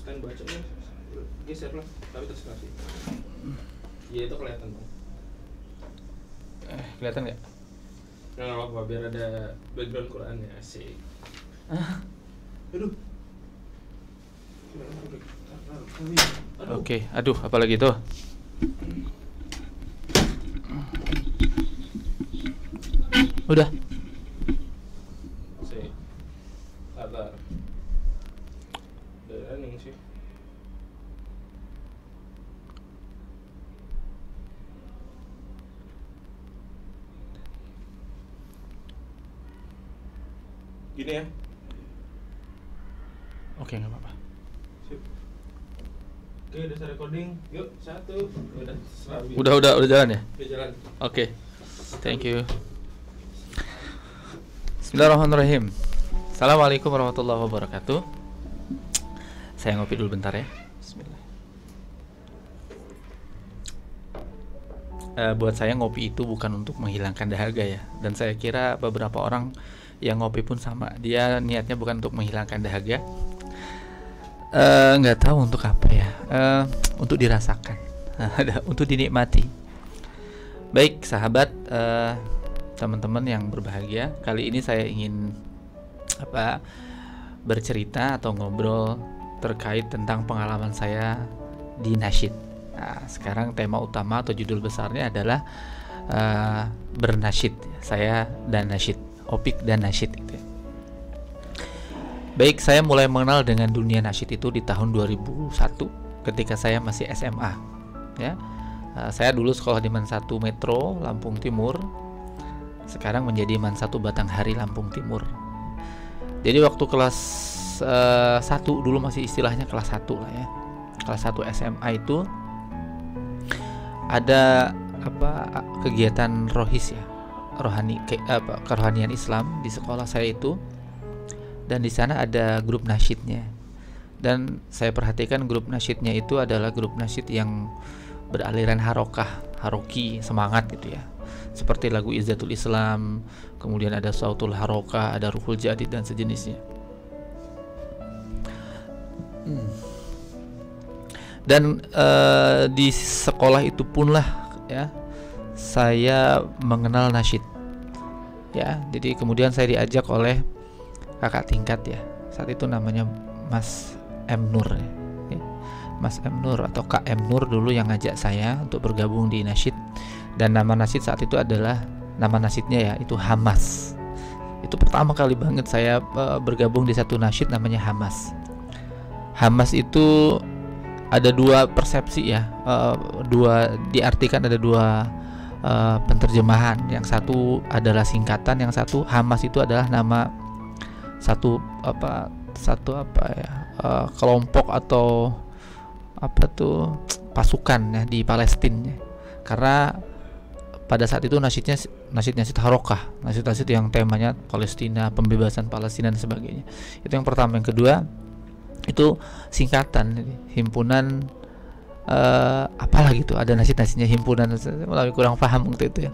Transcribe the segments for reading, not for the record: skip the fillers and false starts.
Kan bacanya geser lah, tapi terserah sih. Iya itu kelihatan bang. Kelihatan nggak? Nggak apa-apa, biar ada background Qurannya, asik. Aduh. Oke, aduh, apalagi itu? Udah. Sih. Sabar. Udah running sih. Gini ya. Oke, nggak apa-apa. Sip. Oke, udah start recording. Yuk, 1. Udah jalan ya? Udah jalan. Oke. Thank you. Bismillahirrahmanirrahim. Assalamualaikum warahmatullahi wabarakatuh. Saya ngopi dulu bentar ya. Bismillah. Buat saya ngopi itu bukan untuk menghilangkan dahaga ya. Dan saya kira beberapa orang yang ngopi pun sama. Dia niatnya bukan untuk menghilangkan dahaga. Nggak tahu untuk apa ya. Untuk dirasakan. Untuk dinikmati. Baik sahabat, teman-teman yang berbahagia, kali ini saya ingin bercerita atau ngobrol terkait tentang pengalaman saya di nasyid. Nah, sekarang tema utama atau judul besarnya adalah bernasyid. Saya dan nasyid, opik dan nasyid gitu ya. Baik, saya mulai mengenal dengan dunia nasyid itu di tahun 2001 ketika saya masih SMA ya. Saya dulu sekolah di Man 1 Metro Lampung Timur. Sekarang menjadi Man 1 Batanghari Lampung Timur. Jadi waktu kelas 1 dulu masih istilahnya kelas 1 lah ya. Kelas 1 SMA itu ada kegiatan rohis ya. Kerohanian Islam di sekolah saya itu. Dan di sana ada grup nasyidnya. Dan saya perhatikan grup nasyidnya itu adalah grup nasyid yang beraliran haroki, semangat gitu ya. Seperti lagu Izzatul Islam, kemudian ada Sautul Harokah, ada Ruhul Jadid dan sejenisnya. Dan di sekolah itu pun lah ya, saya mengenal nasyid. Ya, jadi kemudian saya diajak oleh kakak tingkat ya. Saat itu namanya Mas M Nur ya. Mas M Nur atau Kak M Nur dulu yang ngajak saya untuk bergabung di nasyid. Dan nama nasyid saat itu adalah, nama nasyidnya ya itu Hamas. Itu pertama kali banget saya bergabung di satu nasyid namanya Hamas. Hamas itu ada dua persepsi ya, diartikan ada dua penerjemahan. Yang satu adalah singkatan, yang satu Hamas itu adalah nama satu kelompok atau pasukan ya di Palestina. Karena pada saat itu nasyid harokah, nasyid yang temanya Palestina, pembebasan Palestina dan sebagainya. Itu yang pertama. Yang kedua itu singkatan, himpunan apalah gitu, ada nasyidnya himpunan, mulai kurang paham waktu itu ya.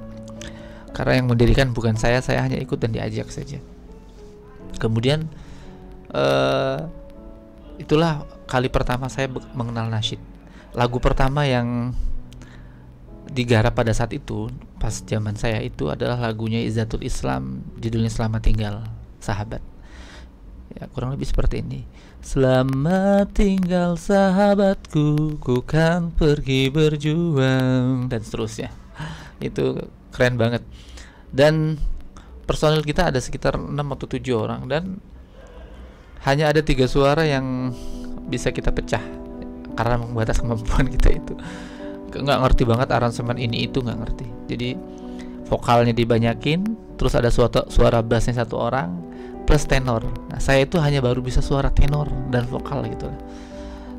Karena yang mendirikan bukan saya hanya ikut dan diajak saja. Kemudian itulah kali pertama saya mengenal nasyid. Lagu pertama yang digarap pada saat itu pas zaman saya itu adalah lagunya Izzatul Islam, judulnya Selamat Tinggal Sahabat ya, kurang lebih seperti ini. Selamat tinggal sahabatku, ku kan pergi berjuang, dan seterusnya. Itu keren banget. Dan personil kita ada sekitar 6 atau 7 orang, dan hanya ada 3 suara yang bisa kita pecah karena membatas kemampuan kita itu. Nggak ngerti banget aransemen ini itu, nggak ngerti. Jadi vokalnya dibanyakin, terus ada suara bassnya 1 orang plus tenor. Nah, saya itu hanya baru bisa suara tenor dan vokal gitu.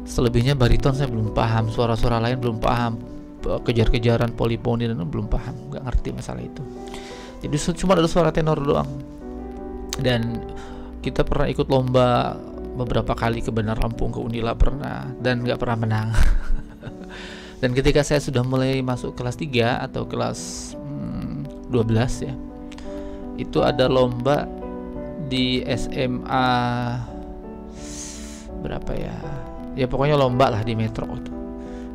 Selebihnya bariton saya belum paham, suara-suara lain belum paham, kejar-kejaran polifoni dan belum paham, nggak ngerti masalah itu. Jadi cuma ada suara tenor doang. Dan kita pernah ikut lomba beberapa kali ke Bandar Lampung, ke Unila pernah, dan nggak pernah menang. Dan ketika saya sudah mulai masuk kelas 3 atau kelas 12 ya, itu ada lomba di SMA berapa ya, ya pokoknya lomba lah di Metro itu.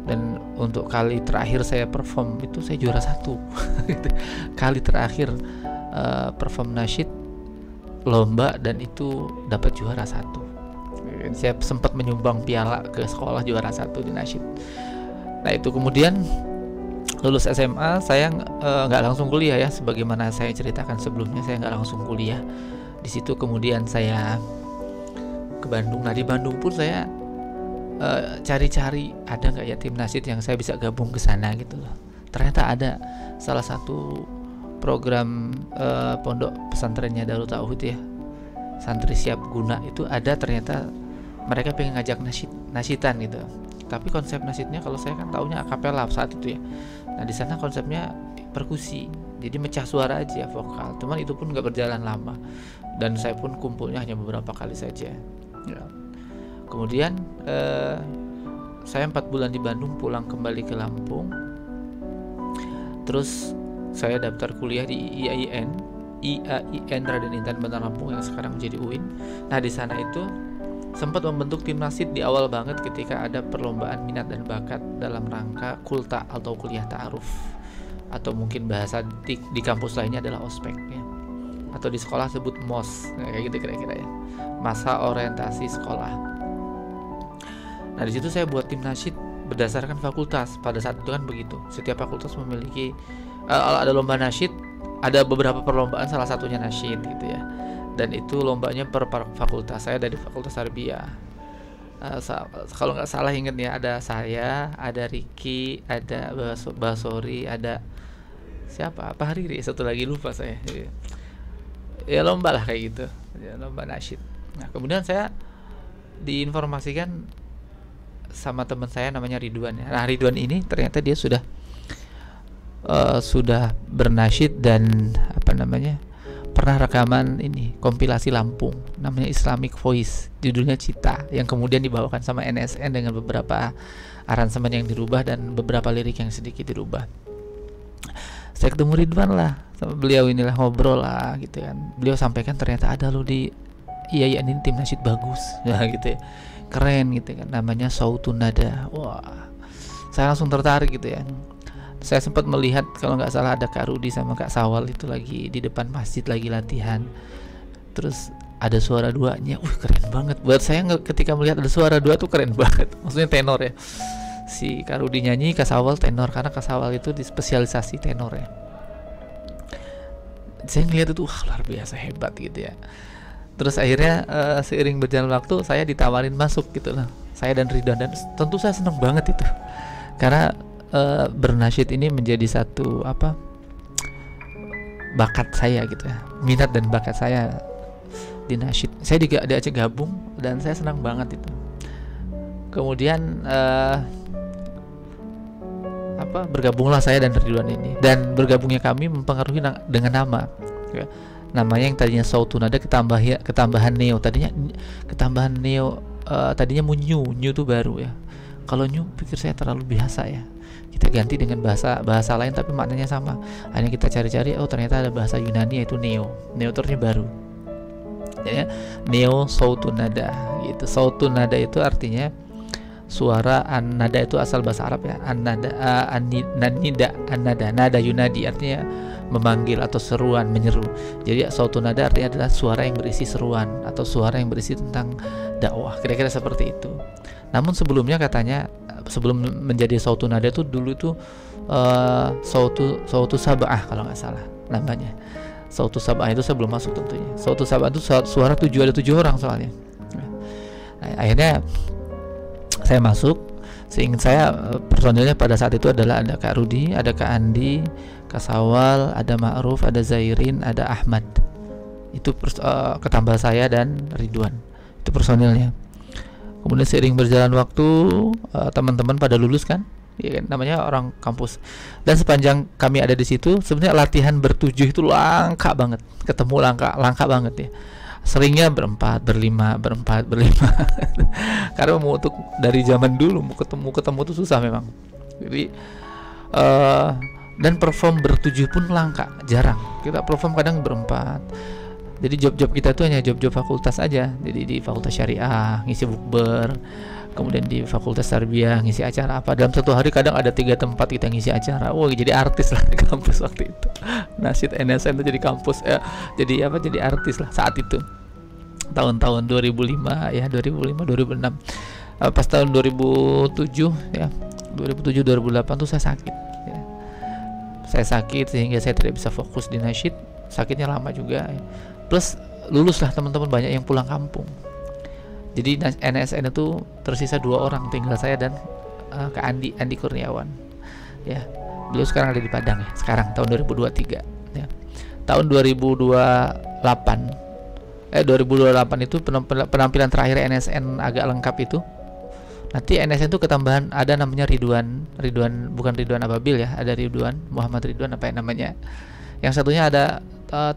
Dan untuk kali terakhir saya perform itu saya juara 1. Kali terakhir perform nasyid lomba dan itu dapat juara 1. Saya sempat menyumbang piala ke sekolah, juara 1 di nasyid. Nah itu kemudian lulus SMA saya nggak langsung kuliah ya, sebagaimana saya ceritakan sebelumnya, saya nggak langsung kuliah. Di situ kemudian saya ke Bandung. Nah di Bandung pun saya cari-cari ada nggak ya tim nasyid yang saya bisa gabung ke sana gitu loh. Ternyata ada salah satu program pondok pesantrennya Darut Tauhid ya, Santri Siap Guna itu ada, ternyata mereka pengen ngajak nasyidan gitu. Tapi konsep nasyidnya kalau saya kan taunya akapela saat itu ya. Nah di sana konsepnya perkusi, jadi mecah suara aja vokal. Cuman itu pun nggak berjalan lama dan saya pun kumpulnya hanya beberapa kali saja. Ya. Kemudian saya 4 bulan di Bandung, pulang kembali ke Lampung. Terus saya daftar kuliah di IAIN Raden Intan Bandar Lampung yang sekarang menjadi UIN. Nah di sana itu sempat membentuk tim nasyid di awal banget ketika ada perlombaan minat dan bakat dalam rangka kulta atau kuliah ta'aruf, atau mungkin bahasa di kampus lainnya adalah ospek ya, atau di sekolah sebut MOS, kayak gitu kira-kira ya, masa orientasi sekolah. Nah di situ saya buat tim nasyid berdasarkan fakultas. Pada saat itu kan begitu, setiap fakultas memiliki ada lomba nasyid, ada beberapa perlombaan, salah satunya nasyid gitu ya. Dan itu lombanya per fakultas. Saya dari Fakultas Tarbiyah. Kalau nggak salah inget ya, ada saya, ada Riki, ada Basori, ada siapa? Apa Hariri? Satu lagi lupa saya. Ya lomba lah kayak gitu. Ya, lomba nasyid. Nah kemudian saya diinformasikan sama teman saya namanya Ridwan ya. Nah Ridwan ini ternyata dia sudah bernasyid dan pernah rekaman ini kompilasi Lampung namanya Islamic Voice, judulnya Cita, yang kemudian dibawakan sama NSN dengan beberapa aransemen yang dirubah dan beberapa lirik yang sedikit dirubah. Saya ketemu Ridwan lah, sama beliau inilah, ngobrol lah gitu kan. Beliau sampaikan ternyata ada lo di IAIN ini tim nasyid bagus ya gitu ya, keren gitu kan, namanya Sautun Nada. Wah saya langsung tertarik gitu ya. Saya sempat melihat kalau nggak salah ada Kak Rudi sama Kak Sawal itu lagi di depan masjid lagi latihan. Terus ada suara duanya, keren banget. Buat saya ketika melihat ada suara dua tuh keren banget. Maksudnya tenor ya. Si Kak Rudi nyanyi, Kak Sawal tenor, karena Kak Sawal itu di spesialisasi tenor ya. Saya ngeliat itu luar biasa hebat gitu ya. Terus akhirnya seiring berjalan waktu saya ditawarin masuk gitu loh. Saya dan Ridwan, dan tentu saya seneng banget itu. Karena bernasyid ini menjadi satu bakat saya gitu ya, minat dan bakat saya di nasyid. Saya diajak gabung dan saya senang banget itu. Kemudian bergabunglah saya dan Ridwan ini, dan bergabungnya kami mempengaruhi dengan nama ya. Namanya yang tadinya Sautun Nada ketambahan Neo, tadinya Neo tuh baru ya. Kalau New pikir saya terlalu biasa ya, kita ganti dengan bahasa lain tapi maknanya sama. Hanya kita cari-cari, ternyata ada bahasa Yunani yaitu Neo ternyata baru. Jadi Neo Sautun Nada gitu. Sautun Nada itu artinya suara. An-nada itu asal bahasa Arab ya, an-nada, nada yunadi artinya memanggil atau seruan, menyeru. Jadi Sautun Nada artinya adalah suara yang berisi seruan atau suara yang berisi tentang dakwah, kira-kira seperti itu. Namun sebelumnya katanya, sebelum menjadi Sautun Nada itu dulu itu Sautu Sab'ah kalau nggak salah namanya. Sautu Sab'ah itu saya belum masuk tentunya. Sautu Sab'ah itu suara ada 7 orang soalnya. Nah, akhirnya saya masuk. Seingat saya personilnya pada saat itu adalah ada Kak Rudi, ada Kak Andi, Kak Sawal, ada Ma'ruf, ada Zairin, ada Ahmad. Itu ketambah saya dan Ridwan. Itu personilnya. Kemudian seiring berjalan waktu teman-teman pada lulus kan, ya kan, namanya orang kampus. Dan sepanjang kami ada di situ, sebenarnya latihan bertujuh itu langka banget, ketemu langka banget ya. Seringnya berempat, berlima. Karena mau untuk dari zaman dulu mau ketemu tuh susah memang. Jadi dan perform bertujuh pun langka, jarang. Kita perform kadang berempat. Jadi job-job kita tuh hanya job-job fakultas aja. Jadi di fakultas syariah ngisi bukber, kemudian di Fakultas Tarbiyah ngisi acara apa, dalam satu hari kadang ada 3 tempat kita ngisi acara. Wah, jadi artis lah di kampus waktu itu. Nasyid NSN itu jadi kampus jadi artis lah saat itu, tahun-tahun 2005 ya, 2005 2006. Pas tahun 2007 ya, 2007 2008 tuh saya sakit ya. Saya sakit sehingga saya tidak bisa fokus di nasyid, sakitnya lama juga ya. Plus lulus lah teman-teman banyak yang pulang kampung. Jadi NSN itu tersisa 2 orang, tinggal saya dan Kak Andi Kurniawan ya. Beliau sekarang ada di Padang ya, sekarang tahun 2023 ya. Tahun 2028 itu penampilan terakhir NSN agak lengkap itu. Nanti NSN itu ketambahan ada namanya Ridwan, bukan Ridwan Ababil ya, ada Ridwan Muhammad Ridwan apa ya namanya. Yang satunya ada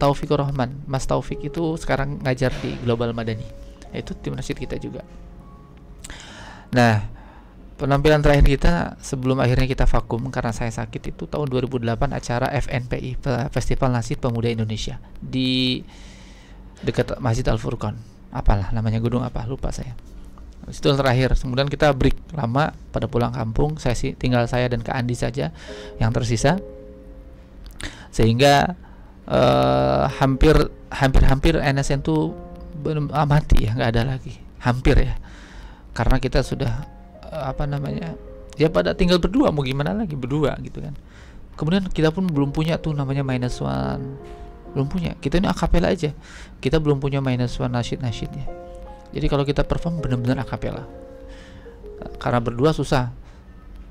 Taufikur Rahman. Mas Taufik itu sekarang ngajar di Global Madani. Itu tim nasyid kita juga. Nah, penampilan terakhir kita sebelum akhirnya kita vakum karena saya sakit itu tahun 2008 acara FNPI, Festival Nasyid Pemuda Indonesia di dekat Masjid Al Furqon. Apalah namanya, gunung apa lupa saya. Itu terakhir. Kemudian kita break lama pada pulang kampung. Tinggal saya dan Kak Andi saja yang tersisa. Sehingga hampir NSN tuh mati ya, nggak ada lagi. Hampir ya. Karena kita sudah ya pada tinggal berdua, mau gimana lagi, berdua gitu kan. Kemudian kita pun belum punya tuh namanya -1, belum punya. Kita ini akapela aja, kita belum punya -1 nasyidnya. Jadi kalau kita perform benar-benar akapela, karena berdua susah.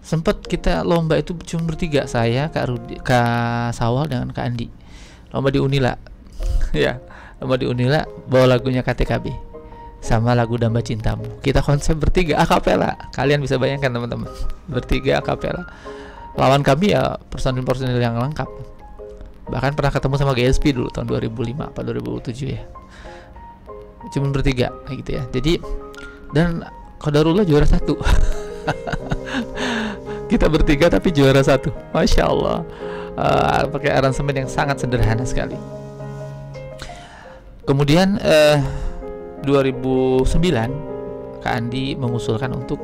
Sempet kita lomba itu cuma bertiga, saya, Kak Sawal dengan Kak Andi, lomba di Unila ya, lomba di Unila bawa lagunya KTKB sama lagu Damba Cintamu. Kita konsep bertiga akapela. Kalian bisa bayangkan teman-teman, bertiga akapela. Lawan kami ya personil yang lengkap. Bahkan pernah ketemu sama GSP dulu tahun 2005 apa 2007 ya. Cuma bertiga gitu ya. Jadi dan qadarullah juara 1. Kita bertiga tapi juara 1. Masya Allah. Pakai aransemen yang sangat sederhana sekali. Kemudian 2009 Kak Andi mengusulkan untuk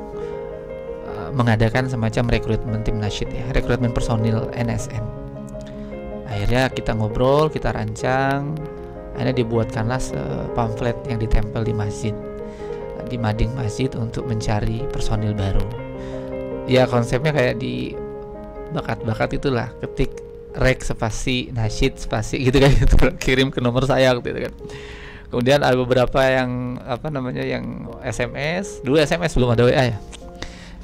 mengadakan semacam rekrutmen tim nasyid ya, rekrutmen personil NSN. Akhirnya kita ngobrol, kita rancang, akhirnya dibuatkanlah pamflet yang ditempel di masjid, di mading masjid untuk mencari personil baru. Ya konsepnya kayak di bakat-bakat itulah, ketik rek spasi nasyid spasi gitu kan, gitu, kirim ke nomor saya gitu kan. Kemudian ada beberapa yang yang SMS, dulu SMS belum ada WA ya,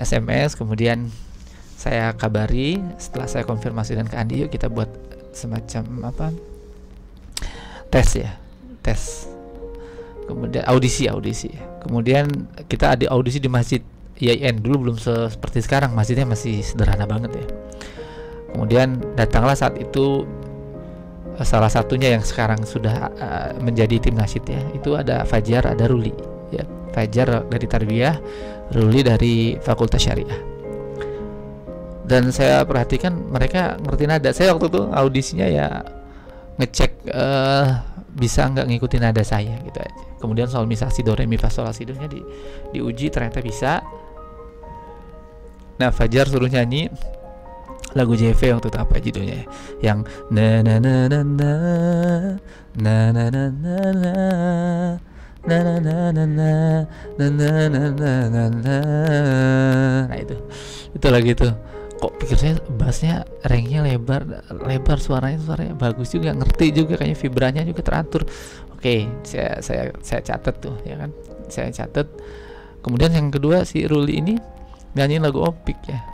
SMS. Kemudian saya kabari setelah saya konfirmasi dengan Kak Andi, yuk kita buat semacam tes. Kemudian audisi. Kemudian kita ada audisi di masjid IAIN, dulu belum seperti sekarang, masjidnya masih sederhana banget ya. Kemudian datanglah saat itu salah satunya yang sekarang sudah menjadi tim nasyid ya, itu ada Fajar, ada Ruli ya. Fajar dari Tarbiyah, Ruli dari Fakultas Syariah. Dan saya perhatikan mereka ngerti nada. Saya waktu itu audisinya ya ngecek bisa nggak ngikutin nada saya gitu aja. Kemudian solmisasi do re mi fa sol la si do nya diuji, ternyata bisa. Nah, Fajar suruh nyanyi lagu JV waktu itu, apa judulnya ya? Yang na na na na na na na na na na na na na na na na na na. Nah itu lagi tuh. Kok pikir saya bassnya rengnya lebar, suaranya bagus juga, ngerti juga, kayaknya vibranya juga teratur. Oke, saya catat tuh ya kan, saya catat. Kemudian yang kedua si Ruli ini nyanyiin lagu Opik ya,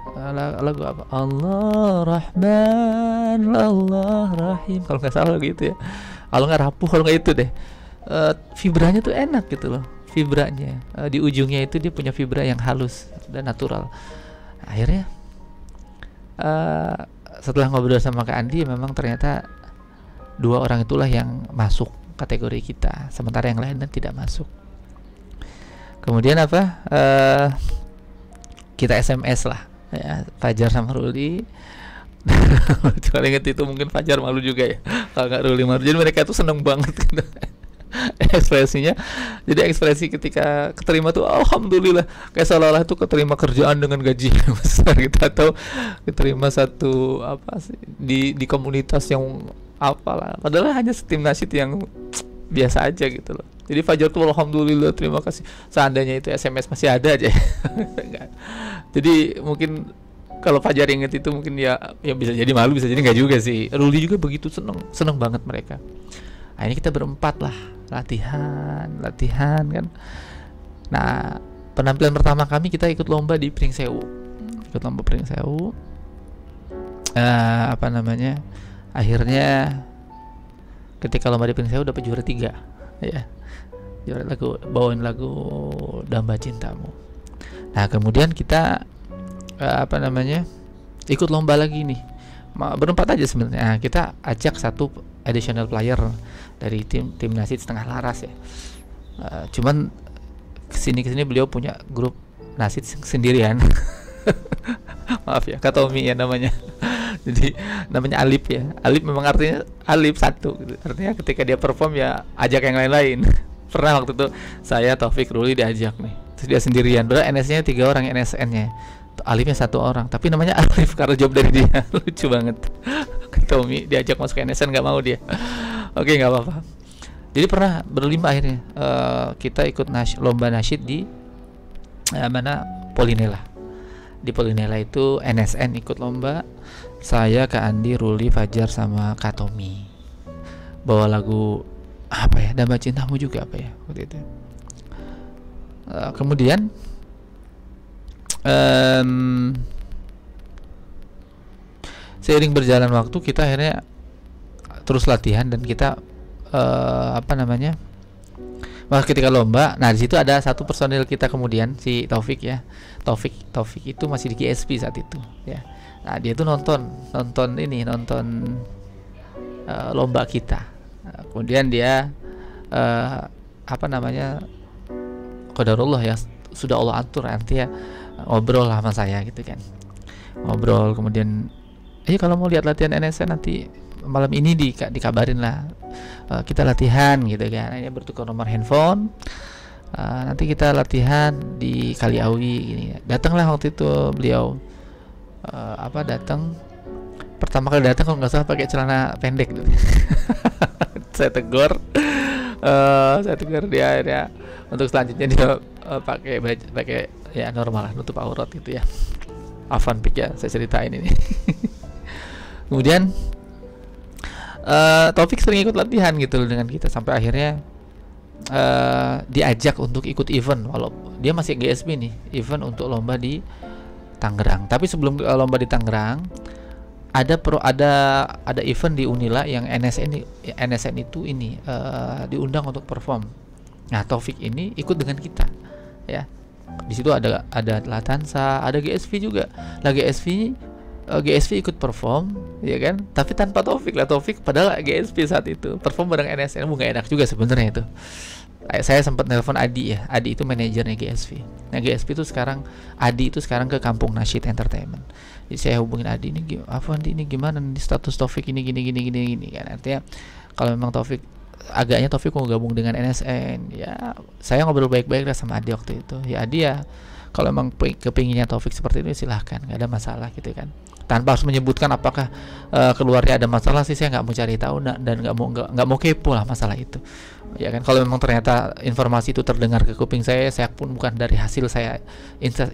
lagu apa, Allah Rahman Allah Rahim kalau nggak salah gitu ya, kalau nggak Rapuh, kalau nggak itu deh. Vibranya tuh enak gitu loh, vibranya di ujungnya itu dia punya vibra yang halus dan natural. Akhirnya setelah ngobrol sama Kak Andi, memang ternyata 2 orang itulah yang masuk kategori kita, sementara yang lain tidak masuk. Kemudian kita SMS lah ya, Fajar sama Ruli. Cuma inget itu, mungkin Fajar malu juga ya kalau nggak Ruli malu. Jadi mereka tuh seneng banget gitu. Ekspresinya, jadi ekspresi ketika keterima tuh alhamdulillah, kayak seolah-olah tuh keterima kerjaan dengan gaji yang besar gitu, atau keterima satu apa sih di komunitas yang apalah, padahal hanya tim nasyid yang biasa aja gitu loh. Jadi Fajar tuh alhamdulillah terima kasih, seandainya itu SMS masih ada aja. Jadi mungkin kalau Fajar inget itu mungkin ya bisa jadi malu, bisa jadi nggak juga sih. Ruli juga begitu, seneng banget mereka. Nah ini kita berempat lah latihan kan. Nah penampilan pertama kami kita ikut lomba di Pringsewu, apa namanya, akhirnya ketika lomba di Pringsewu dapat juara 3 ya, juara bawain lagu Damba Cintamu. Nah kemudian kita apa namanya ikut lomba lagi nih, berempat aja sebenarnya. Nah, kita ajak satu additional player dari tim nasyid setengah laras ya. Cuman kesini beliau punya grup nasyid sendirian. Maaf ya, Kak Tommy ya namanya. Jadi namanya Alip ya. Alip memang artinya Alip satu gitu. Artinya ketika dia perform ya ajak yang lain-lain. Pernah waktu itu saya Taufik Ruli diajak nih, terus dia sendirian. Berarti NS-nya 3 orang, NSN-nya. Alifnya 1 orang, tapi namanya Alif karena job dari dia. Lucu banget. Tommy diajak masuk NSN nggak mau dia. Oke, nggak apa-apa. Jadi pernah berlima akhirnya kita ikut lomba nasyid di mana, Polinela. Di Polinela itu NSN ikut lomba. Saya, Kak Andi, Ruli, Fajar sama Kak Tommy bawa lagu apa ya, Damba Cintamu juga apa ya waktu itu. Kemudian seiring berjalan waktu kita akhirnya terus latihan dan kita apa namanya, ketika lomba. Nah di situ ada satu personil kita kemudian, si Taufik ya, Taufik itu masih di GSP saat itu ya. Nah dia tuh nonton lomba kita. Kemudian dia apa namanya, qadarullah ya, sudah Allah atur, artinya ngobrol lah sama saya gitu kan, ngobrol. Kemudian kalau mau lihat latihan NSN nanti malam ini dikabarin lah, kita latihan gitu kan. Ini bertukar nomor handphone, nanti kita latihan di Kaliawi gini. Datanglah waktu itu beliau datang pertama kali datang, kalau nggak salah pakai celana pendek gitu. saya tegur dia akhirnya untuk selanjutnya dia pakai ya normal lah, nutup aurat gitu ya. Afan pik ya saya ceritain ini. Kemudian Taufik sering ikut latihan gitu dengan kita sampai akhirnya diajak untuk ikut event, walau dia masih GSP nih, event untuk lomba di Tangerang. Tapi sebelum lomba di Tangerang ada event di Unila yang NSN itu ini diundang untuk perform. Nah Taufik ini ikut dengan kita ya. Di situ ada Latansa, ada GSV juga. Lah GSV ikut perform ya kan, tapi tanpa Taufik lah. Taufik padahal GSV saat itu perform bareng NSN, nggak enak juga sebenarnya itu. Saya sempat nelpon Adi ya, Adi itu manajernya GSV. Nah GSV itu sekarang, Adi itu sekarang ke Kampung Nasyid Entertainment. Jadi saya hubungin Adi, ini Andi ini gimana nih status Taufik ini gini kan. Artinya kalau memang Taufik mau gabung dengan NSN ya, saya ngobrol baik-baik lah sama Adi waktu itu. Ya Adi ya, kalau memang kepinginnya Taufik seperti itu silahkan, nggak ada masalah gitu kan. Tanpa harus menyebutkan apakah keluarnya ada masalah sih, saya nggak mau cari tahu dan nggak mau kepo lah masalah itu ya kan. Kalau memang ternyata informasi itu terdengar ke kuping saya pun bukan dari hasil saya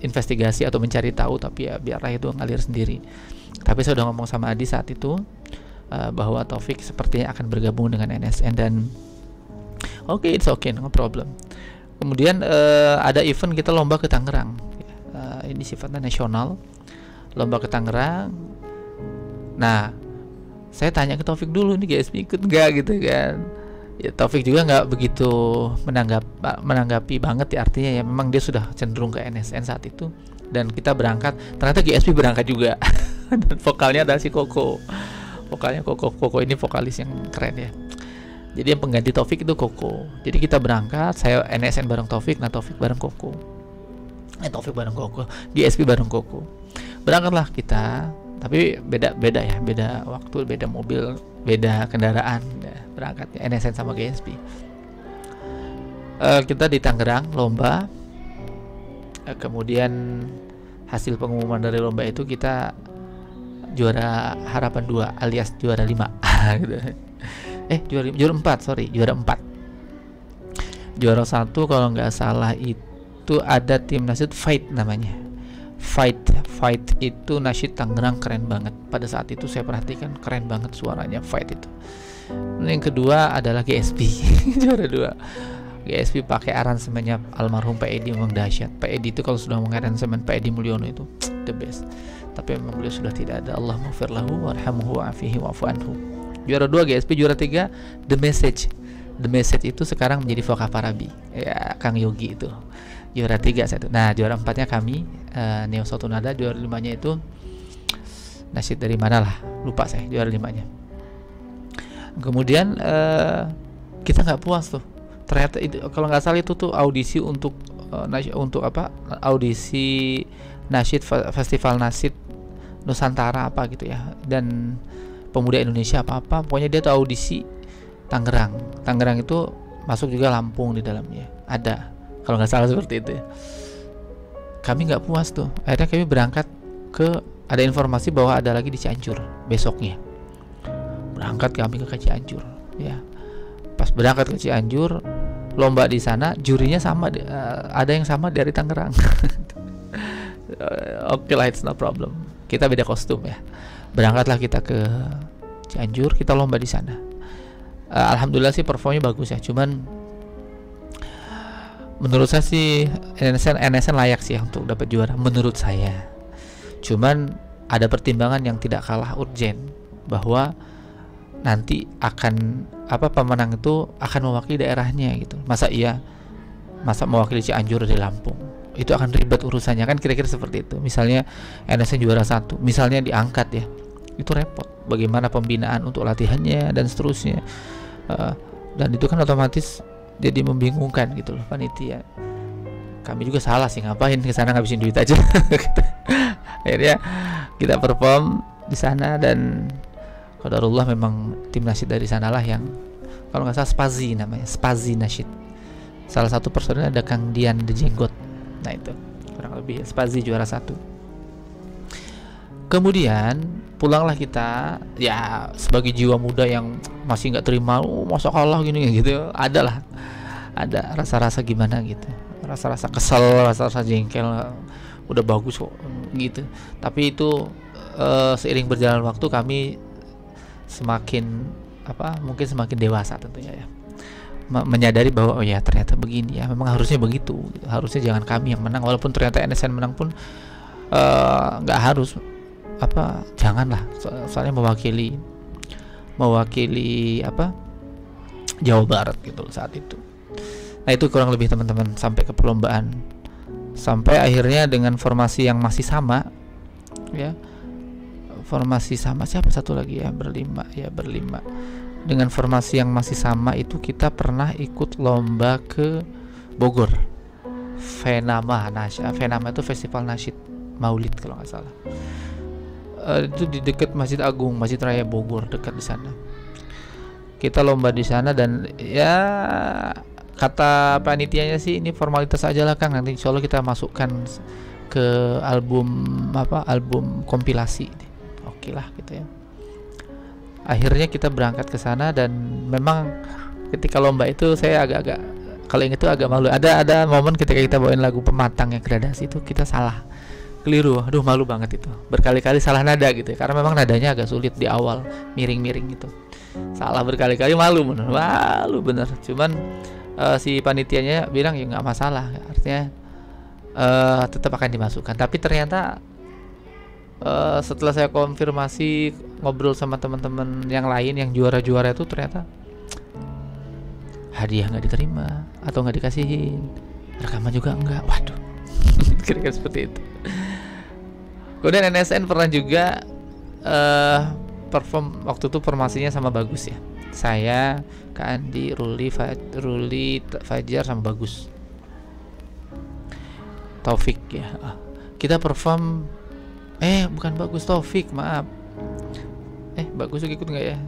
investigasi atau mencari tahu, tapi ya biarlah itu ngalir sendiri. Tapi saya udah ngomong sama Adi saat itu bahwa Taufik sepertinya akan bergabung dengan NSN dan it's okay, no problem. Kemudian ada event kita lomba ke Tangerang, ini sifatnya nasional, lomba ke Tangerang. Nah saya tanya ke Taufik dulu, ini GSP ikut nggak gitu kan. Ya Taufik juga nggak begitu menanggapi banget ya, artinya ya memang dia sudah cenderung ke NSN saat itu. Dan kita berangkat, ternyata GSP berangkat juga. Dan vokalnya ada si Koko, vokalnya Koko ini vokalis yang keren ya. Jadi yang pengganti Taufik itu Koko. Jadi kita berangkat, saya NSN bareng Taufik, nah Taufik bareng Koko, Taufik bareng Koko, GSP bareng Koko. Berangkatlah kita, tapi beda ya, beda waktu, beda mobil, beda kendaraan ya, berangkat NSN sama GSP. Kita di Tangerang lomba. Kemudian hasil pengumuman dari lomba itu kita juara harapan 2 alias juara 5. Gitu. Juara 4, sorry, juara 4. Juara 1 kalau nggak salah itu ada tim nasyid Fight namanya. Fight itu nasyid Tangerang, keren banget. Pada saat itu saya perhatikan keren banget suaranya Fight itu. Yang kedua adalah GSP. Juara 2. GSP pakai aransemennya almarhum Pak Edi, memang dahsyat. Pak Edi itu kalau sudah mengaransemen Pak Edi Mulyono itu the best. Tapi memang beliau sudah tidak ada. Allah maghfir lahu warhamhu wa'afihi wa'fu anhu. Juara 2 GSP, juara 3 The Message. The Message itu sekarang menjadi Voka Parabi. Ya, Kang Yogi itu. Juara 3 saya itu. Nah, juara 4-nya kami Neo Satu Nada, juara 5-nya itu nasyid dari mana lah, lupa saya juara 5-nya. Kemudian kita nggak puas tuh. Ternyata itu kalau nggak salah itu tuh audisi untuk audisi nasyid festival nasyid Nusantara apa gitu ya, dan pemuda Indonesia apa pokoknya dia tuh audisi Tangerang itu masuk juga Lampung di dalamnya ada, kalau nggak salah seperti itu ya. Kami nggak puas tuh, akhirnya kami berangkat ada informasi bahwa ada lagi di Cianjur besoknya. Berangkat kami ke Cianjur ya. Pas berangkat ke Cianjur, lomba di sana jurinya sama, ada yang sama dari Tangerang. Oke lah, it's no problem. Kita beda kostum ya. Berangkatlah kita ke Cianjur, kita lomba di sana. Alhamdulillah sih performnya bagus ya. Cuman menurut saya sih NSN layak sih untuk dapat juara menurut saya. Cuman ada pertimbangan yang tidak kalah urgen, bahwa nanti akan pemenang itu akan mewakili daerahnya gitu. Masa mewakili Cianjur di Lampung, itu akan ribet urusannya kan, kira-kira seperti itu. Misalnya NSN juara 1 misalnya diangkat ya, itu repot, bagaimana pembinaan untuk latihannya dan seterusnya. Dan itu kan otomatis jadi membingungkan gitu loh panitia. Kami juga salah sih, ngapain ke sana ngabisin duit aja. Akhirnya kita perform di sana, dan qadarullah memang tim nasyid dari sanalah yang kalau nggak salah Spazi namanya, Spazi Nasyid. Salah satu personil ada Kang Dian The Jenggot. Nah itu kurang lebih Spazi juara 1. Kemudian pulanglah kita ya, sebagai jiwa muda yang masih nggak terima, masa kalah gini gitu, ada rasa-rasa gimana gitu, rasa-rasa kesel, rasa-rasa jengkel. Udah bagus kok gitu, tapi itu seiring berjalan waktu kami mungkin semakin dewasa tentunya ya, menyadari bahwa oh ya ternyata begini ya, memang harusnya begitu gitu. Harusnya jangan kami yang menang, walaupun ternyata NSN menang pun nggak harus janganlah, soalnya mewakili Jawa Barat gitu saat itu. Nah itu kurang lebih teman-teman sampai ke perlombaan, sampai akhirnya dengan formasi yang masih sama ya. Formasi sama siapa satu lagi ya, berlima. Dengan formasi yang masih sama itu kita pernah ikut lomba ke Bogor, Fenama itu festival nasyid Maulid kalau nggak salah. Itu di dekat Masjid Agung, Masjid Raya Bogor, dekat di sana. Kita lomba di sana, dan ya kata panitianya sih ini formalitas aja lah Kang, nanti insya Allah kita masukkan ke album kompilasi. Oke lah gitu ya. Akhirnya kita berangkat ke sana, dan memang ketika lomba itu saya agak-agak, kalau ingat itu agak malu. Ada momen ketika kita bawain lagu Pematang yang gradasi itu kita salah, keliru, aduh malu banget itu, berkali-kali salah nada gitu ya, karena memang nadanya agak sulit di awal, miring-miring gitu, salah berkali-kali, malu bener. Cuman si panitianya bilang ya nggak masalah, artinya tetap akan dimasukkan. Tapi ternyata setelah saya konfirmasi, ngobrol sama teman-teman yang lain yang juara-juara itu, ternyata hadiah nggak diterima atau nggak dikasihin, rekaman juga enggak. Waduh. Kira-kira seperti itu. Kemudian NSN pernah juga perform, waktu itu formasinya sama Bagus ya, saya, Kak Andi, Ruli, Fajar sama Bagus, Taufik ya. Kita perform bukan Bagus, Taufik, maaf. Bagus ikut nggak ya?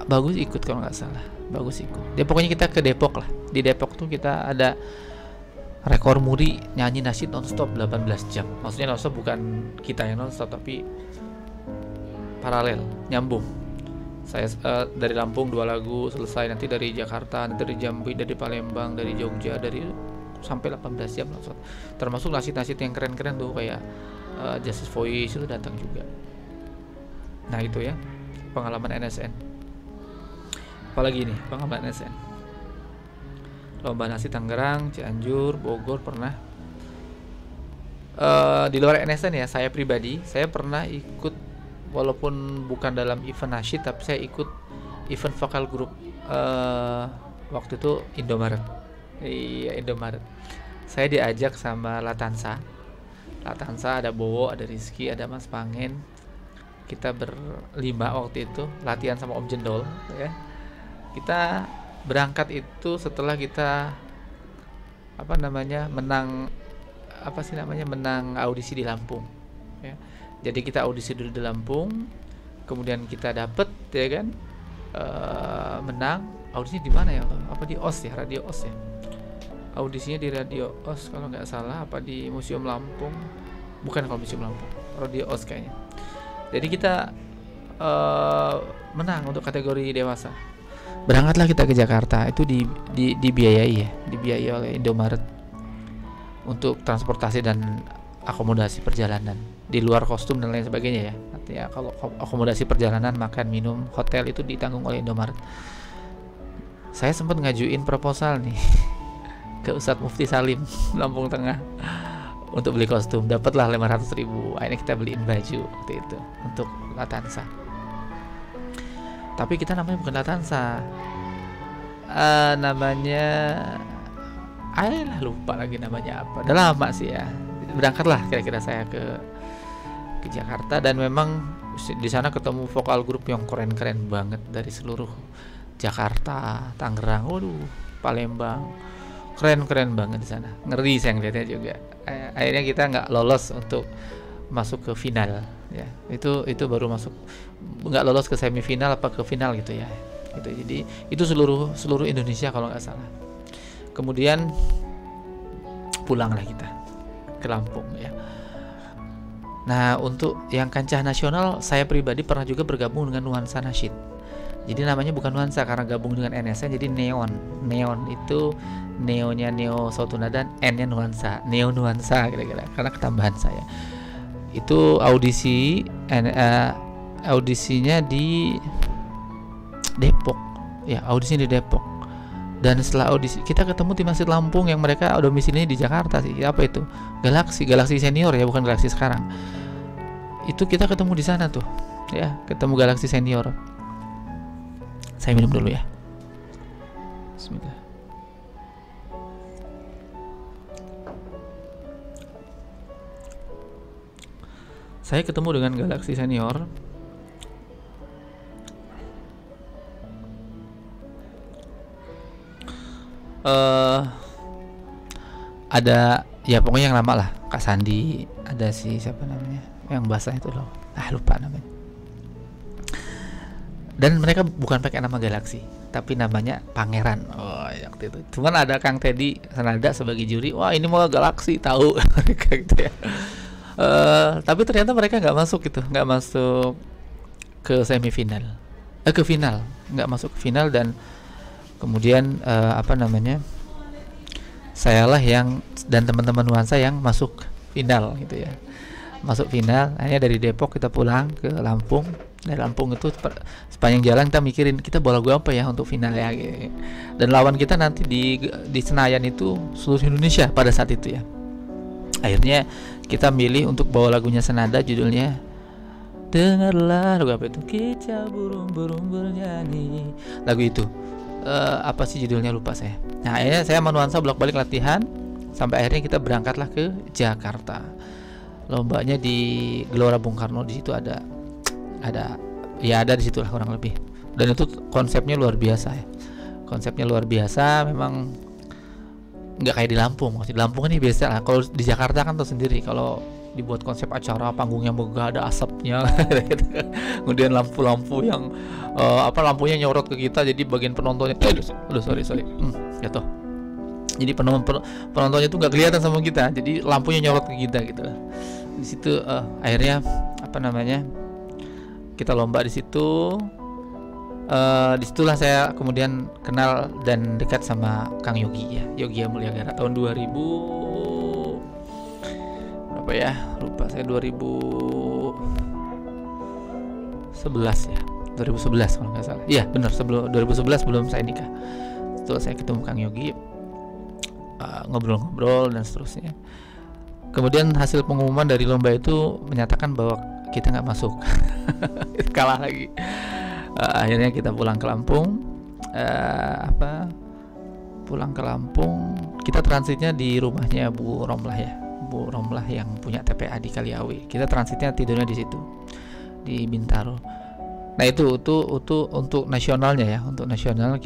Bagus ikut kalau nggak salah. bagus ikut. Dia pokoknya kita ke Depok lah. Di Depok tuh kita ada rekor muri nyanyi nasyid nonstop 18 jam. Maksudnya nonstop bukan kita yang nonstop, tapi paralel, nyambung. Saya dari Lampung 2 lagu selesai, nanti dari Jakarta, nanti dari Jambi, dari Palembang, dari Jogja, dari sampai 18 jam nonstop. Termasuk nasyid-nasyid yang keren-keren tuh kayak Justice Voice itu datang juga. Nah itu ya pengalaman NSN. Apalagi nih pengalaman NSN. Lomba nasyid Tangerang, Cianjur, Bogor pernah. Di luar NSN ya, saya pribadi saya pernah ikut, walaupun bukan dalam event nasyid, tapi saya ikut event vokal grup waktu itu Indomaret. Iya Indomaret. Saya diajak sama Latansa. Latansa ada Bowo, ada Rizky, ada Mas Pangen. Kita berlima waktu itu latihan sama Om Jendol ya. Kita berangkat itu setelah kita menang audisi di Lampung ya. Jadi kita audisi dulu di Lampung, kemudian kita dapet ya kan, menang. Audisinya di mana ya, apa di OS ya, Radio OS ya, audisinya di Radio OS kalau nggak salah, apa di Museum Lampung, bukan, kalau Museum Lampung, Radio OS kayaknya. Jadi kita menang untuk kategori dewasa. Berangkatlah kita ke Jakarta, itu dibiayai oleh Indomaret untuk transportasi dan akomodasi perjalanan, di luar kostum dan lain sebagainya ya. Artinya kalau akomodasi perjalanan, makan, minum, hotel itu ditanggung oleh Indomaret. Saya sempat ngajuin proposal nih ke Ustadz Mufti Salim Lampung Tengah untuk beli kostum, dapatlah 500.000. Akhirnya kita beliin baju waktu itu untuk Latansa. Tapi kita namanya bukan Latansa, namanya lupa lagi namanya apa. Udah lama sih ya. Berangkatlah kira-kira saya ke Jakarta, dan memang di sana ketemu vokal grup yang keren-keren banget dari seluruh Jakarta, Tangerang, Palembang, keren-keren banget di sana. Ngeri saya ngeliatnya juga. Akhirnya kita nggak lolos untuk masuk ke final ya. Itu baru masuk, nggak lolos ke semifinal apa ke final gitu ya. Gitu. Jadi itu seluruh Indonesia kalau nggak salah. Kemudian pulanglah kita ke Lampung ya. Nah untuk yang kancah nasional, saya pribadi pernah juga bergabung dengan Nuansa Nasyid. Jadi namanya bukan Nuansa karena gabung dengan NSN, jadi Neon. Neon itu Neonya Neo Sautuna dan N-nya Nuansa, Neo Nuansa kira-kira, karena ketambahan saya. Itu audisinya di Depok ya, audisinya di Depok. Dan setelah audisi kita ketemu tim Nasyid Lampung yang mereka domisilinya di Jakarta sih. Apa itu? Galaxy Senior ya, bukan Galaxy sekarang. Itu kita ketemu di sana tuh ya, ketemu Galaxy Senior. Saya minum dulu ya. Bismillah. Saya ketemu dengan Galaxy Senior. Ada ya pokoknya yang lama lah, Kak Sandi, ada si siapa namanya yang basah itu loh, lupa namanya. Dan mereka bukan pakai nama Galaxy, tapi namanya Pangeran. Waktu itu cuman ada Kang Teddy Sanada sebagai juri. Wah ini mau Galaxy tahu gitu ya. Tapi ternyata mereka nggak masuk ke semifinal, ke final, nggak masuk ke final. Dan kemudian sayalah yang dan teman-teman Nuansa yang masuk final gitu ya, masuk final. Akhirnya dari Depok kita pulang ke Lampung. Dari Lampung itu sepanjang jalan kita mikirin kita bawa lagu apa ya untuk final ya gitu. Dan lawan kita nanti di Senayan itu seluruh Indonesia pada saat itu ya. Akhirnya kita milih untuk bawa lagunya senada, judulnya Dengarlah, lagu apa itu? Kicau burung-burung bernyanyi. Lagu itu apa sih judulnya, lupa saya. Nah akhirnya saya sama Nuansa bolak-balik latihan sampai akhirnya kita berangkatlah ke Jakarta. Lombanya di Gelora Bung Karno, di situ ada di situ lah kurang lebih. Dan itu konsepnya luar biasa ya. Konsepnya luar biasa, memang nggak kayak di Lampung. Di Lampung ini biasa lah. Kalau di Jakarta kan tahu sendiri, kalau dibuat konsep acara, panggungnya megah, ada asapnya gitu kan. Kemudian lampu-lampu yang lampunya nyorot ke kita, jadi bagian penontonnya sorry jatuh. Jadi penontonnya tuh nggak kelihatan sama kita, jadi lampunya nyorot ke kita gitu. Di situ akhirnya kita lomba di situ. Disitulah saya kemudian kenal dan dekat sama Kang Yogi ya, Yogi Mulyagara tahun 2000 berapa ya, lupa saya, 2011 ya, 2011 kalau nggak salah. Iya benar, sebelum 2011, sebelum saya nikah. Setelah saya ketemu Kang Yogi, ngobrol-ngobrol dan seterusnya. Kemudian hasil pengumuman dari lomba itu menyatakan bahwa kita nggak masuk. Kalah lagi. Akhirnya kita pulang ke Lampung. Pulang ke Lampung, kita transitnya di rumahnya Bu Romlah yang punya TPA di Kaliawi. Kita transitnya tidurnya di situ, di Bintaro. Nah itu untuk nasionalnya ya. Untuk nasional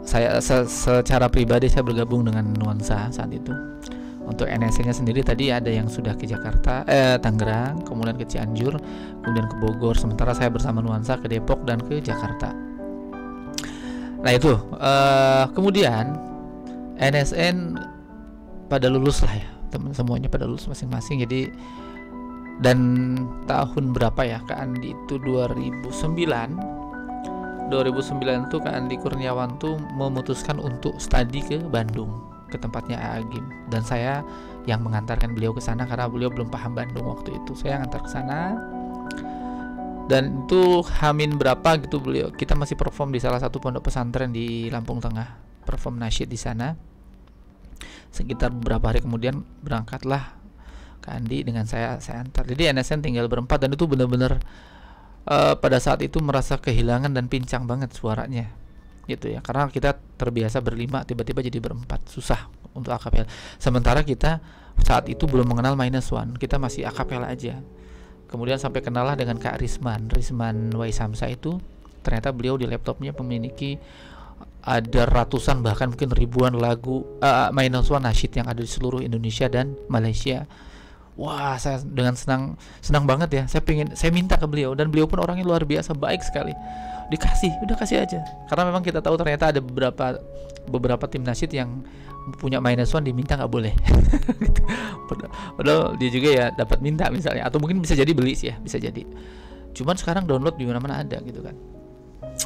saya secara pribadi saya bergabung dengan Nuansa saat itu. Untuk NSN-nya sendiri tadi ada yang sudah ke Jakarta, Tangerang, kemudian ke Cianjur, kemudian ke Bogor. Sementara saya bersama Nuansa ke Depok dan ke Jakarta. Nah itu, kemudian NSN pada lulus lah ya, teman semuanya pada lulus masing-masing. Jadi dan tahun berapa ya Kak Andi itu 2009 tuh Kak Andi Kurniawan tuh memutuskan untuk studi ke Bandung, ke tempatnya Agim, dan saya yang mengantarkan beliau ke sana karena beliau belum paham Bandung waktu itu. Saya ngantar ke sana, dan itu Hamin berapa gitu kita masih perform di salah satu pondok pesantren di Lampung Tengah, perform nasyid di sana. Sekitar beberapa hari kemudian berangkatlah Kak Andi dengan saya antar. Jadi NSN tinggal berempat, dan itu benar-benar pada saat itu merasa kehilangan dan pincang banget suaranya gitu ya, karena kita terbiasa berlima, tiba-tiba jadi berempat, susah untuk akapela. Sementara kita saat itu belum mengenal minus one, kita masih akapela aja. Kemudian sampai kenal lah dengan Kak Risman Waisamsa. Itu ternyata beliau di laptopnya memiliki ada ratusan bahkan mungkin ribuan lagu minus one nasyid yang ada di seluruh Indonesia dan Malaysia. Wah, saya dengan senang banget ya. Saya minta ke beliau, dan beliau pun orangnya luar biasa baik sekali. Udah kasih aja. Karena memang kita tahu ternyata ada beberapa tim nasyid yang punya minus one diminta nggak boleh. Padahal dia juga ya dapat minta misalnya, atau mungkin bisa jadi beli sih ya, bisa jadi. Cuman sekarang download di mana-mana ada gitu kan.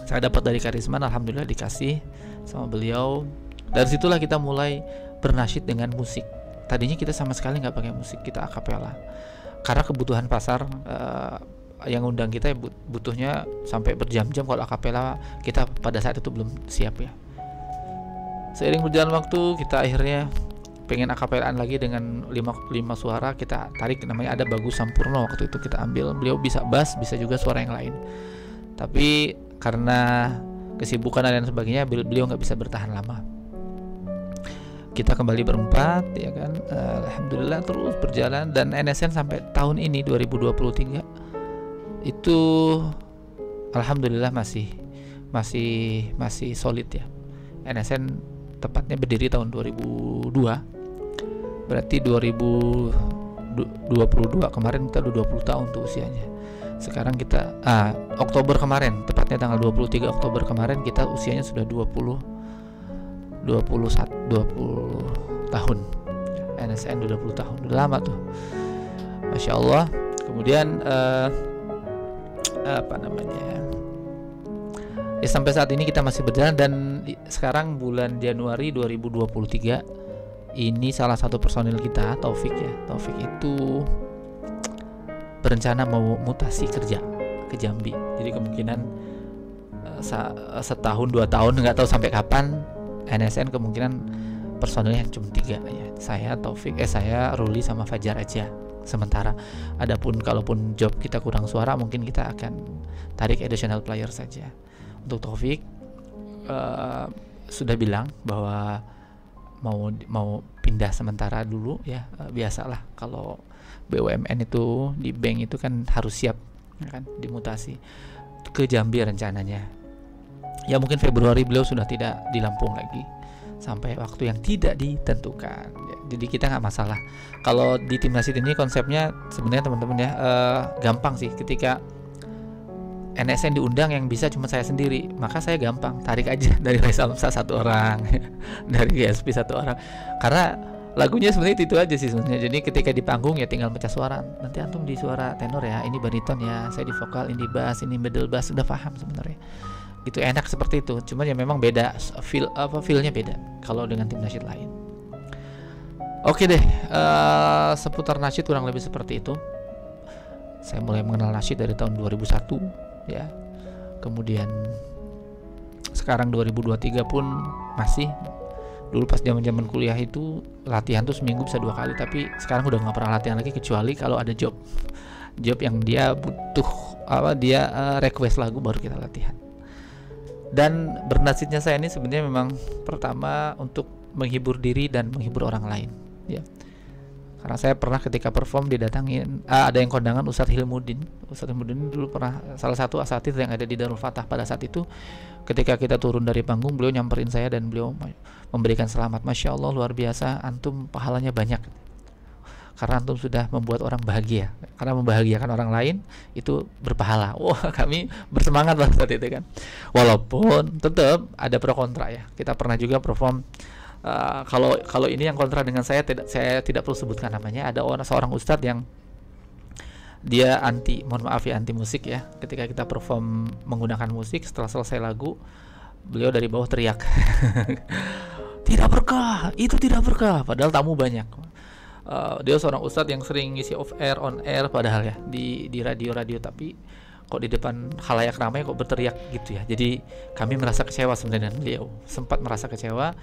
Saya dapat dari Karisman, alhamdulillah dikasih sama beliau. Dari situlah kita mulai bernasyid dengan musik. Tadinya kita sama sekali nggak pakai musik, kita akapela. Karena kebutuhan pasar yang undang kita butuhnya sampai berjam-jam. Kalau akapela kita pada saat itu belum siap ya. Seiring berjalan waktu, kita akhirnya pengen akapelaan lagi dengan 5 suara. Kita tarik, namanya ada Bagus Sampurno, waktu itu kita ambil. Beliau bisa bass, bisa juga suara yang lain. Tapi karena kesibukan dan sebagainya, beliau nggak bisa bertahan lama. Kita kembali berempat ya kan. Alhamdulillah terus berjalan, dan NSN sampai tahun ini 2023 itu alhamdulillah masih solid ya. NSN tepatnya berdiri tahun 2002, berarti 2022 kemarin kita udah 20 tahun tuh usianya. Sekarang kita Oktober kemarin, tepatnya tanggal 23 Oktober kemarin, kita usianya sudah 20 tahun. NSN udah 20 tahun, udah lama tuh, Masya Allah. Kemudian ya sampai saat ini kita masih berjalan, dan sekarang bulan Januari 2023 ini salah satu personil kita, Taufik itu berencana mau mutasi kerja ke Jambi. Jadi kemungkinan setahun 2 tahun, nggak tahu sampai kapan. NSN kemungkinan personilnya cuma 3 ya, saya Ruli sama Fajar aja sementara. Adapun kalaupun job kita kurang suara, mungkin kita akan tarik additional player saja. Untuk Taufik sudah bilang bahwa mau pindah sementara dulu ya. Biasalah kalau BUMN itu di bank itu kan harus siap ya kan, dimutasi ke Jambi rencananya. Ya mungkin Februari beliau sudah tidak di Lampung lagi. sampai waktu yang tidak ditentukan. Jadi kita nggak masalah. Kalau di tim nasyid ini konsepnya sebenarnya teman-teman ya gampang sih. Ketika NSN diundang yang bisa cuma saya sendiri, maka saya gampang tarik aja dari Raisalsa satu orang, dari GSP satu orang. Karena lagunya sebenarnya itu aja sih sebenarnya. Jadi ketika di panggung ya tinggal pecah suara. Nanti antum di suara tenor ya, ini bariton ya, saya di vokal, ini bass, ini middle bass, udah paham sebenarnya. Itu enak seperti itu. Cuman ya memang beda feelnya beda kalau dengan tim nasyid lain. Oke deh, seputar nasyid kurang lebih seperti itu. Saya mulai mengenal nasyid dari tahun 2001 ya. Kemudian sekarang 2023 pun masih. Dulu pas zaman kuliah itu latihan tuh seminggu bisa 2 kali, tapi sekarang udah nggak pernah latihan lagi kecuali kalau ada job yang dia butuh dia request lagu baru kita latihan. Dan bernasyidnya saya ini sebenarnya memang pertama untuk menghibur diri dan menghibur orang lain ya. Karena saya pernah ketika perform didatangin ada yang kondangan Ustadz Hilmuddin dulu pernah salah satu asatidz yang ada di Darul Fatah. Pada saat itu ketika kita turun dari panggung, beliau nyamperin saya dan beliau memberikan selamat. Masya Allah, luar biasa, antum pahalanya banyak karena antum sudah membuat orang bahagia. Karena membahagiakan orang lain itu berpahala. Wah, kami bersemangat pada saat itu kan. Walaupun tetap ada pro kontra ya. Kita pernah juga perform kalau ini yang kontra dengan saya tidak perlu sebutkan namanya. Ada seorang ustadz yang dia anti musik ya. Ketika kita perform menggunakan musik, setelah selesai lagu, beliau dari bawah teriak tidak berkah, itu tidak berkah, padahal tamu banyak. Dia seorang ustadz yang sering ngisi on air padahal ya di radio, tapi kok di depan khalayak ramai kok berteriak gitu ya. Jadi kami merasa kecewa sebenarnya, beliau sempat merasa kecewa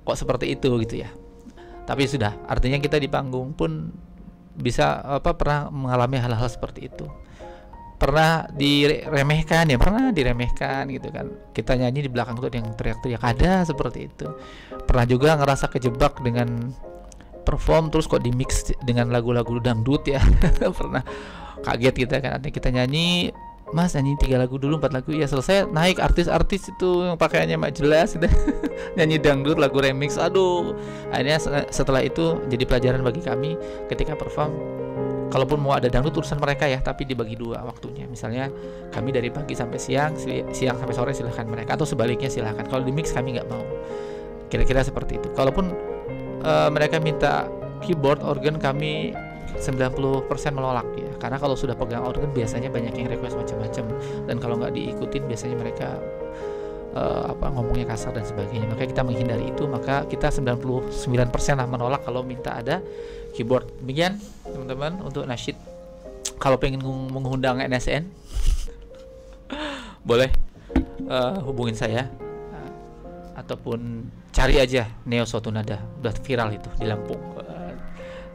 kok seperti itu gitu ya. Tapi sudah, artinya kita di panggung pun bisa pernah mengalami hal-hal seperti itu. Pernah diremehkan gitu kan. Kita nyanyi di belakang tuh ada yang teriak-teriak, ada seperti itu. Pernah juga ngerasa kejebak dengan perform terus kok di mix dengan lagu-lagu dangdut ya. Pernah kaget kita kan, artinya kita nyanyi, Mas nyanyi 3 lagu dulu, 4 lagu ya selesai, naik artis-artis itu yang pakaiannya mak jelas gitu. Nyanyi dangdut, lagu remix, aduh. Akhirnya setelah itu jadi pelajaran bagi kami ketika perform, kalaupun mau ada dangdut urusan mereka ya, tapi dibagi 2 waktunya. Misalnya kami dari pagi sampai siang sampai sore silahkan mereka, atau sebaliknya silahkan. Kalau di mix kami nggak mau. Kira-kira seperti itu. Kalaupun mereka minta keyboard, organ, kami 90% menolak ya, karena kalau sudah pegang organ biasanya banyak yang request macam-macam, dan kalau nggak diikutin biasanya mereka ngomongnya kasar dan sebagainya. Maka kita menghindari itu, maka kita 99% lah menolak kalau minta ada keyboard. Demikian teman-teman untuk nasyid. Kalau pengen mengundang NSN boleh hubungin saya, ataupun cari aja Neo Suatu Nada, udah viral itu di Lampung.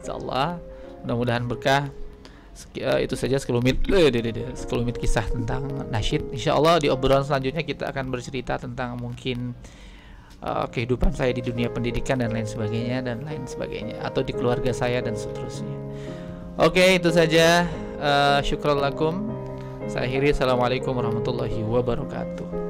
Insyaallah mudah-mudahan berkah. Itu saja sekelumit kisah tentang nasyid. Insyaallah di obrolan selanjutnya kita akan bercerita tentang mungkin kehidupan saya di dunia pendidikan dan lain sebagainya, atau di keluarga saya dan seterusnya. Oke, itu saja. Syukran lakum. Saya akhiri. Assalamualaikum warahmatullahi wabarakatuh.